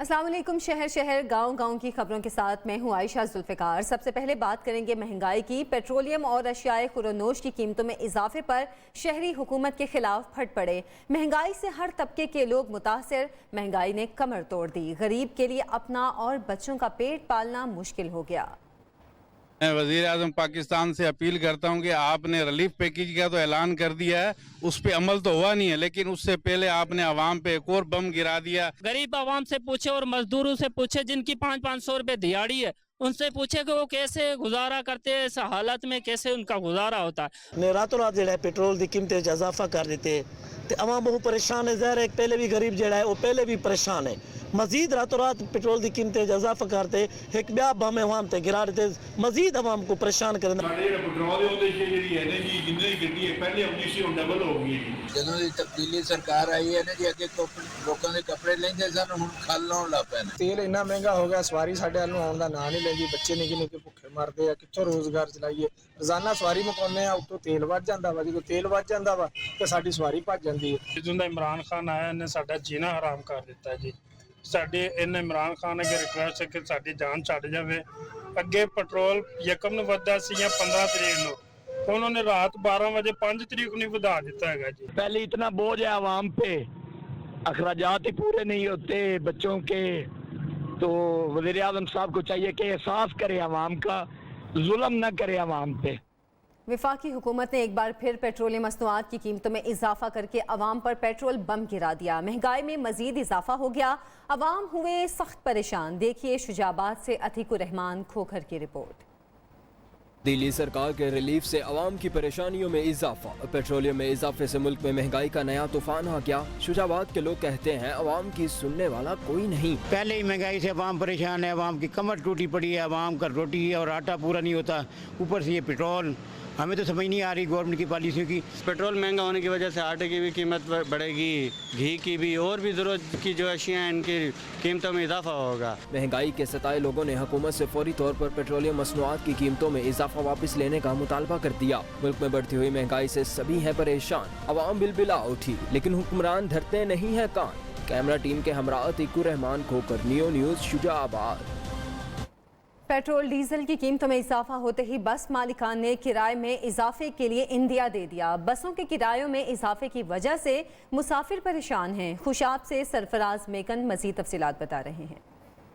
अस्सलाम वालेकुम। शहर शहर गांव गांव की खबरों के साथ मैं हूं आयशा जुल्फ़िकार। सबसे पहले बात करेंगे महंगाई की। पेट्रोलियम और अशियाए खुरोनोश की कीमतों में इजाफे पर शहरी हुकूमत के खिलाफ फट पड़े। महंगाई से हर तबके के लोग मुतासिर। महंगाई ने कमर तोड़ दी। गरीब के लिए अपना और बच्चों का पेट पालना मुश्किल हो गया। मैं वज़ीर आज़म पाकिस्तान से अपील करता हूं कि आपने रिलीफ पैकेज का तो ऐलान कर दिया है, उस पर अमल तो हुआ नहीं है, लेकिन उससे पहले आपने आवाम पे एक और बम गिरा दिया। गरीब आवाम से पूछे और मजदूरों से पूछे जिनकी 500-500 रुपए दिहाड़ी है, उनसे पूछे कि वो कैसे गुजारा करते हैं, इस हालत में कैसे उनका गुजारा होता है। रातों रात जो है पेट्रोल की कीमतें इजाफा कर देते तो अवाम बहुत परेशान है। ज़ाहिर है पहले भी गरीब जो है वो पहले भी परेशान है। मजीद रातों रात पेट्रोल की कीमतें इजाफा करते एक ब्याह बम अवाम ते गिरा देते, मजीद अवाम को परेशान करना। ਜਦੋਂ ਦੀ ਤਬਦੀਲੀ ਸਰਕਾਰ ਆਈ ਹੈ ਨਾ ਜੀ, ਅੱਗੇ ਲੋਕਾਂ ਦੇ ਕੱਪੜੇ ਲੈਂਦੇ ਸਨ, ਹੁਣ ਖਲ ਲਾਉਣ ਲੱਗ ਪਏ ਨੇ। ਤੇਲ ਇੰਨਾ ਮਹਿੰਗਾ ਹੋ ਗਿਆ, ਸਵਾਰੀ ਸਾਡੇ ਵੱਲ ਨੂੰ ਆਉਣ ਦਾ ਨਾਂ ਨਹੀਂ ਲੈਂਦੀ। ਬੱਚੇ ਨਿੱਕੇ ਨਿੱਕੇ ਭੁੱਖੇ ਮਰਦੇ ਆ, ਕਿੱਥੋਂ ਰੋਜ਼ਗਾਰ ਚਲਾਈਏ। ਰੋਜ਼ਾਨਾ ਸਵਾਰੀ ਮੁਕਾਉਂਦੇ ਆ, ਉੱਤੋਂ ਤੇਲ ਵੱਧ ਜਾਂਦਾ ਵਾ। ਜਦੋਂ ਤੇਲ ਵੱਧ ਜਾਂਦਾ ਵਾ ਤੇ ਸਾਡੀ ਸਵਾਰੀ ਭੱਜ ਜਾਂਦੀ ਹੈ। ਜਦੋਂ ਦਾ ਇਮਰਾਨ ਖਾਨ ਆਇਆ ਇਹਨੇ ਸਾਡਾ ਜੀਣਾ ਹਰਾਮ ਕਰ ਦਿੱਤਾ ਜੀ। ਸਾਡੇ ਇਹਨੇ ਇਮਰਾਨ ਖਾਨ ਅੱਗੇ ਰਿਕੁਐਸਟ ਹੈ ਕਿ ਸਾਡੀ ਜਾਨ ਛੱਡ ਜਾਵੇ। ਅੱਗੇ ਪੈਟਰੋਲ ਯਕਮ ਨੂੰ ਵੱਧਦਾ ਸੀ ਜਾਂ 15 ਤਰੀਕ ਨੂੰ, उन्होंने रात 12 बजे 5 तरीक को नहीं बता देता है जी। पहले इतना बोझ है आवाम पे, अखराजात ही पूरे नहीं होते बच्चों के, तो वज़ीर आज़म साहब को चाहिए कि एहसास करे आवाम का, जुल्म न करे आवाम पे। वफाकी हुकूमत ने एक बार फिर पेट्रोलियम मसनूआत की कीमतों में इजाफा करके अवाम पर पेट्रोल बम गिरा दिया। महंगाई में मजीद इजाफा हो गया, अवाम हुए सख्त परेशान। देखिए शुजाबाद से अतीकुर रहमान खोखर की रिपोर्ट। दिल्ली सरकार के रिलीफ से अवाम की परेशानियों में इजाफा। पेट्रोलियम में इजाफे से मुल्क में महंगाई का नया तूफान आ गया। शुजाबाद के लोग कहते हैं अवाम की सुनने वाला कोई नहीं। पहले ही महंगाई से अवाम परेशान है, अवाम की कमर टूटी पड़ी है, अवाम का रोटी और आटा पूरा नहीं होता, ऊपर से ये पेट्रोल। हमें तो समझ नहीं आ रही गवर्नमेंट की पॉलिसी की। पेट्रोल महंगा होने की वजह से आटे की भी कीमत बढ़ेगी, घी की भी, और भी ज़रूरत की जो अशियाँ हैं इनकी कीमतों में इजाफा होगा। महंगाई के सताए लोगों ने हुकूमत से फौरी तौर पर पेट्रोलियम मसनूआत की कीमतों में इजाफा वापस लेने का मुतालबा कर दिया। मुल्क में बढ़ती हुई महंगाई से सभी हैं परेशान। अवाम बिलबिला उठी, लेकिन हुक्मरान धरते नहीं है कान। कैमरा टीम के हमरा Atiqur Rahman Khokhar, Neo News Shujabad. Petrol diesel की कीमतों में इजाफा होते ही बस मालिकान ने किराए में इजाफे के लिए इंदिया दे दिया। बसों के किरायों में इजाफे की वजह से मुसाफिर परेशान हैं। खुशाब से सरफराज मेकन मजीद तफसीलात बता रहे हैं।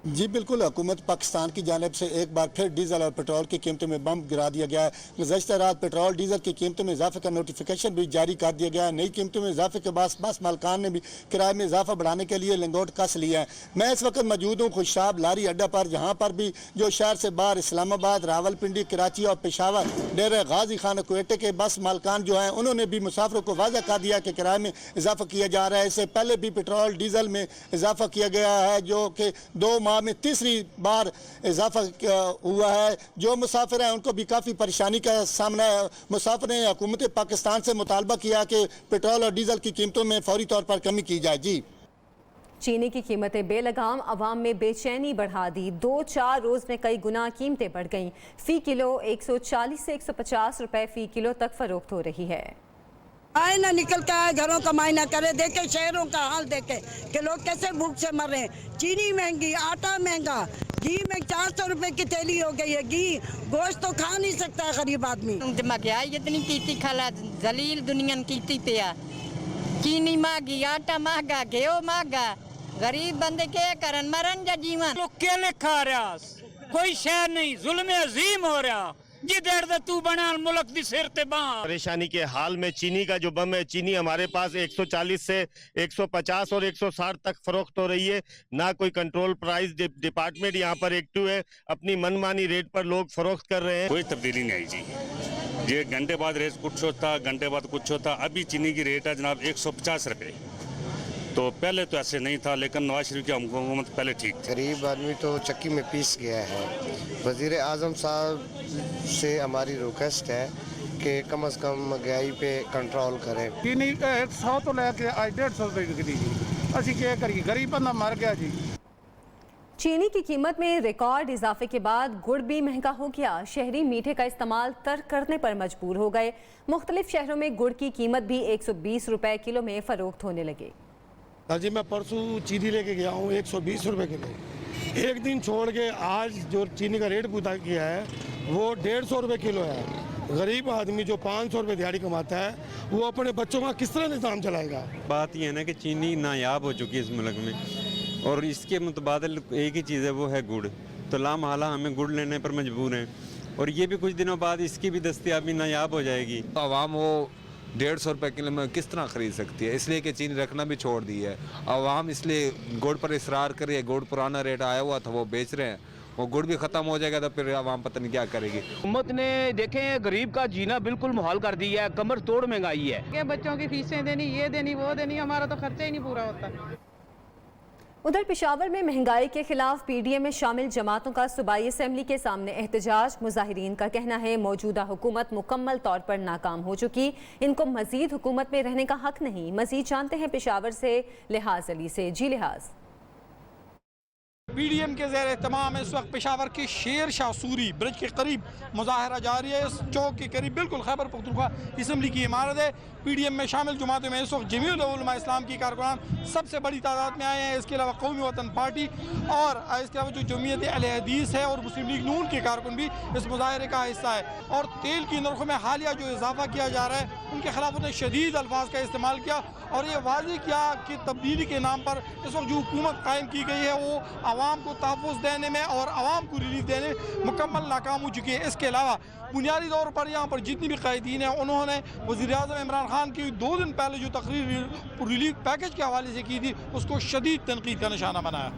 जी बिल्कुल, हुकूमत पाकिस्तान की जानिब से एक बार फिर डीजल और पेट्रोल की कीमतों में बम गिरा दिया गया है। गुज़श्ता रात पेट्रोल डीजल की कीमतों में इजाफे का नोटिफिकेशन भी जारी कर दिया गया है। नई कीमतों में इजाफे के बाद बस मालकान ने भी किराए में इजाफा बढ़ाने के लिए लंगोट कस लिया है। मैं इस वक्त मौजूद हूँ खुशाब लारी अड्डा पर, जहाँ पर भी जो शहर से बाहर इस्लामाबाद, रावलपिंडी, कराची और पेशावर, डेरा गाजी खान, कुवेटे के बस मालकान जो हैं उन्होंने भी मुसाफिरों को वाज़ा कर दिया कि किराए में इजाफा किया जा रहा है। इससे पहले भी पेट्रोल डीजल में इजाफा किया गया है, जो कि 2 माह में तीसरी बार इजाफा हुआ है। जो मुसाफिर हैं उनको भी काफ़ी परेशानी का सामना है। मुसाफिर ने हुकूमत पाकिस्तान से मुतालबा किया कि पेट्रोल और डीजल की कीमतों में फौरी तौर पर कमी की जाए। जी, चीनी की कीमतें बेलगाम अवाम में बेचैनी बढ़ा दी। 2-4 रोज़ में कई गुना कीमतें बढ़ गईं। फ़ी किलो 140 से 150 रुपए फ़ी किलो तक फरोख्त हो रही है। आए ना निकल के आए, घरों कमाई ना करे, देखे शहरों का हाल देखे कि लोग कैसे भूख से मर रहे हैं। चीनी महंगी, आटा महंगा, घी में 400 रुपए की थैली हो गई है। घी गोश्त तो खा नहीं सकता गरीब आदमी। महंगाई इतनी की खला जलील दुनिया की पिया, चीनी महंगी, आटा महंगा, घी महंगा, गरीब बंदे क्या करन, मरन या जीवन। लोग क्या लिखा रहा, कोई शहर नहीं, जुल्म अजीम हो रहा। तू बना मुल्क दी सिर ते बां। परेशानी के हाल में चीनी का जो बम है, चीनी हमारे पास 140 से 150 और 160 तक फरोख्त हो रही है। ना कोई कंट्रोल प्राइस डिपार्टमेंट यहाँ पर एक्टिव है, अपनी मनमानी रेट पर लोग फरोख्त कर रहे हैं। कोई तब्दीली नहीं आई जी। ये घंटे बाद रेट कुछ होता, घंटे बाद कुछ होता। अभी चीनी की रेट है जनाब 150 रुपये। तो पहले तो ऐसे नहीं था, लेकिन नवाज शरीफ की हुकूमत पहले ठीक थी। गरीब आदमी तो चक्की में पीस गया है। वज़ीर आज़म साहब से हमारी रिक्वेस्ट है कि कम से कम महंगाई पे कंट्रोल करें। चीनी 100 तो लेके आज 150 रुपये बिकती जी। असी क्या करिए, गरीब बंदा मर गया जी। चीनी की कीमत में रिकॉर्ड इजाफे के बाद गुड़ भी महंगा हो गया। शहरी मीठे का इस्तेमाल तर्क करने पर मजबूर हो गए। मुख्तलिफ शहरों में गुड़ की कीमत भी 120 रुपए किलो में फरोख्त होने लगे। जी मैं परसों चीनी लेके गया हूँ 120 रुपए किलो। एक दिन छोड़ के आज जो चीनी का रेट पूछा किया है वो 150 रुपए किलो है। गरीब आदमी जो 500 रुपए दिहाड़ी कमाता है वो अपने बच्चों का किस तरह निज़ाम चलाएगा। बात यह है ना कि चीनी नायाब हो चुकी है इस मुल्क में, और इसके मुतबादिल एक ही चीज़ है, वो है गुड़। तो लामहला हमें गुड़ लेने पर मजबूर हैं, और ये भी कुछ दिनों बाद इसकी भी दस्तयाबी नायाब हो जाएगी। आवाम वो 150 रुपए किलो में किस तरह ख़रीद सकती है, इसलिए कि चीनी रखना भी छोड़ दी है। आवाम इसलिए गुड़ पर इसरार कर रही है। गुड़ पुराना रेट आया हुआ था वो बेच रहे हैं, वो गुड़ भी ख़त्म हो जाएगा तो फिर आवाम पता नहीं क्या करेगी। हुकूमत ने देखें गरीब का जीना बिल्कुल मुहाल कर दिया है, कमर तोड़ महंगाई है। कि बच्चों की फीसें देनी, ये देनी, वो देनी, हमारा तो खर्चा ही नहीं पूरा होता। उधर पेशावर में महंगाई के खिलाफ पीडीएम में शामिल जमातों का सूबाई असेंबली के सामने एहतजाज। मुजाहिरीन का कहना है मौजूदा हुकूमत मुकम्मल तौर पर नाकाम हो चुकी, इनको मजीद हुकूमत में रहने का हक नहीं। मजीद जानते हैं पेशावर से लिहाज अली से। जी लिहाज। पीडीएम के ज़ेर तमाम इस वक्त पेशावर के शेर शाह सूरी ब्रिज के करीब मुजाहरा जारी है। इस चौक के करीब बिल्कुल खैबर पख्तूनख्वा असम्बली की इमारत है। पीडीएम में शामिल जमातों में इस वक्त जमीयत उलमा इस्लाम की कारकुनान सबसे बड़ी तादाद में आए हैं। इसके अलावा कौमी वतन पार्टी और इसके अलावा जो जमीयत अहले हदीस है और मुस्लिम लीग नून के कारकुन भी इस मुजाहरे का हिस्सा है। और तेल की नरखों में हालिया जो इजाफा किया जा रहा है उनके खिलाफ उन्हें शदीद अल्फाज का इस्तेमाल किया और ये वाज़ेह किया कि तब्दीली के नाम पर इस वक्त जो हुकूमत कायम की गई है वो आवाम को तहफ़्फ़ुज़ देने में और आवाम को रिलीफ देने में मुकम्मल नाकाम हो चुकी है। इसके अलावा बुनियादी तौर पर यहाँ पर जितनी भी क़ायदीन हैं उन्होंने वज़ीर-ए-आज़म इमरान खान की 2 दिन पहले जो तकरीर रिलीफ पैकेज के हवाले से की थी उसको शदीद तनकीद का निशाना बनाया।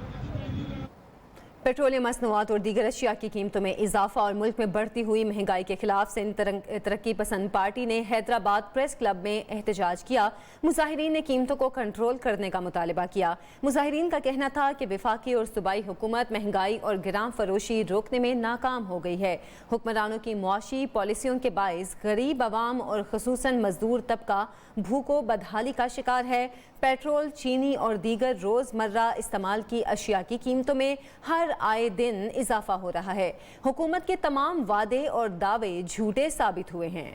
पेट्रोलियम मसनूआत और दीगर अशिया की कीमतों में इजाफा और मुल्क में बढ़ती हुई महंगाई के खिलाफ सिंध तरक्की पसंद पार्टी ने हैदराबाद प्रेस क्लब में एहतजाज किया। मुजाहिरीन ने कीमतों को कंट्रोल करने का मुतालबा किया। मुजाहिरीन का कहना था कि वफाकी और सूबाई हुकूमत महंगाई और गिराम फरोशी रोकने में नाकाम हो गई है। हुक्मरानों की मुआशी पॉलिसियों के बाइस गरीब आवाम और खुसूसन मजदूर तबका भूखों बदहाली का शिकार है। पेट्रोल, चीनी और दीगर रोज़मर्रा इस्तेमाल की अशिया की कीमतों में हर आए दिन इजाफा हो रहा है। हुकूमत के तमाम वादे और दावे झूठे साबित हुए हैं।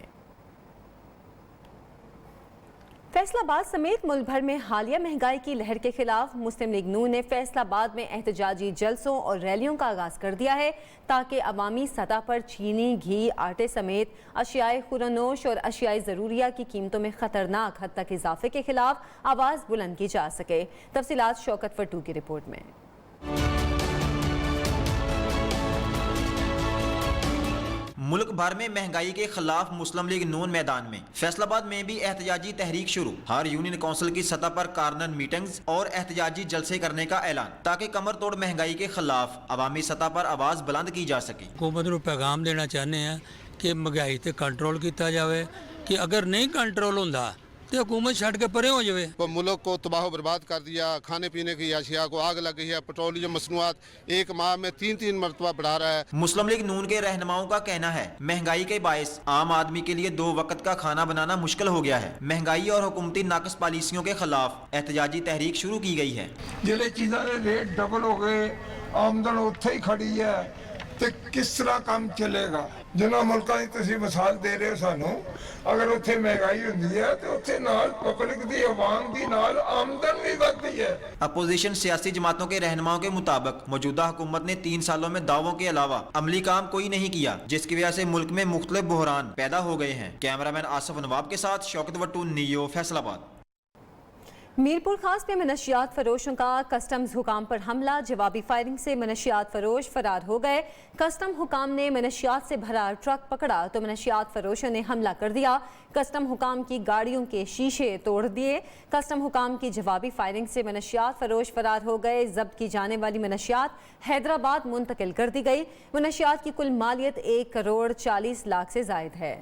फैसलाबाद समेत मुल्क भर में हालिया महंगाई की लहर के खिलाफ मुस्लिम लीग नून ने फैसलाबाद में एहतजाजी जलसों और रैलियों का आगाज कर दिया है ताकि अवामी सतह पर चीनी, घी, आटे समेत अशियाए खुरनोश और अशियाए ज़रूरिया की कीमतों में खतरनाक हद तक इजाफे के खिलाफ आवाज़ बुलंद की जा सके। तफसीलात शौकत फट्टू की रिपोर्ट में। मुल्क भर में महंगाई के खिलाफ मुस्लिम लीग नून मैदान में। फैसलाबाद में भी एहतजाजी तहरीक शुरू। हर यूनियन काउंसिल की सतह पर कार्नर मीटिंग्स और एहतजाजी जलसे करने का ऐलान ताकि कमर तोड़ महंगाई के खिलाफ अवामी सतह पर आवाज़ बुलंद की जा सके। हुकूमत को पैगाम देना चाहते हैं कि महंगाई ते कंट्रोल किया जाए, कि अगर नहीं कंट्रोल होता तो हुकूमत छड़ के परे हो जाए। तो मुल्क को तबाह बर्बाद कर दिया, खाने पीने की अशिया को आग लग गई है। पेट्रोलियम मसनूआत एक माह में 3-3 मरतबा बढ़ा रहा है। मुस्लिम लीग नून के रहनुमाओं का कहना है महंगाई के बायस आम आदमी के लिए 2 वक्त का खाना बनाना मुश्किल हो गया है। महंगाई और हुकूमती नाकस पॉलिसियों के खिलाफ एहतजाजी तहरीक शुरू की गई है। जिले चीज़ों के रेट डबल हो गए, आमदन उत्थे ही खड़ी है, तो किस तरह काम चलेगा। जिन्होंने मुल्कों की तुम मिसाल दे रहे हो सानू, अगर उत्थे महंगाई होती है तो उत्थे नाल पब्लिक दी आवाम दी नाल आमदन भी बढ़ती है। अपोजिशन सियासी जमातों के रहनुमाओं के मुताबिक मौजूदा हुकूमत ने 3 सालों में दावों के अलावा अमली काम कोई नहीं किया, जिसकी वजह से मुल्क में मुख्तलिफ बहरान पैदा हो गए हैं। कैमरामैन आसिफ नवाब के साथ शौकत वट्टू, नियो, फैसलाबाद। मीरपुर खास में मनशियात फरोशों का कस्टम्स हुकाम पर हमला। जवाबी फायरिंग से मनशियात फरोश फरार हो गए। कस्टम हुकाम ने मनशियात से भरा ट्रक पकड़ा तो मनशियात फरोशों ने हमला कर दिया। कस्टम हुकाम की गाड़ियों के शीशे तोड़ दिए। कस्टम हुकाम की जवाबी फायरिंग से मनशियात फरोश फरार हो गए। जब्त की जाने वाली मनशियात हैदराबाद मुंतकिल कर दी गई। मनशियात की कुल मालियत 1 करोड़ 40 लाख से जायद है।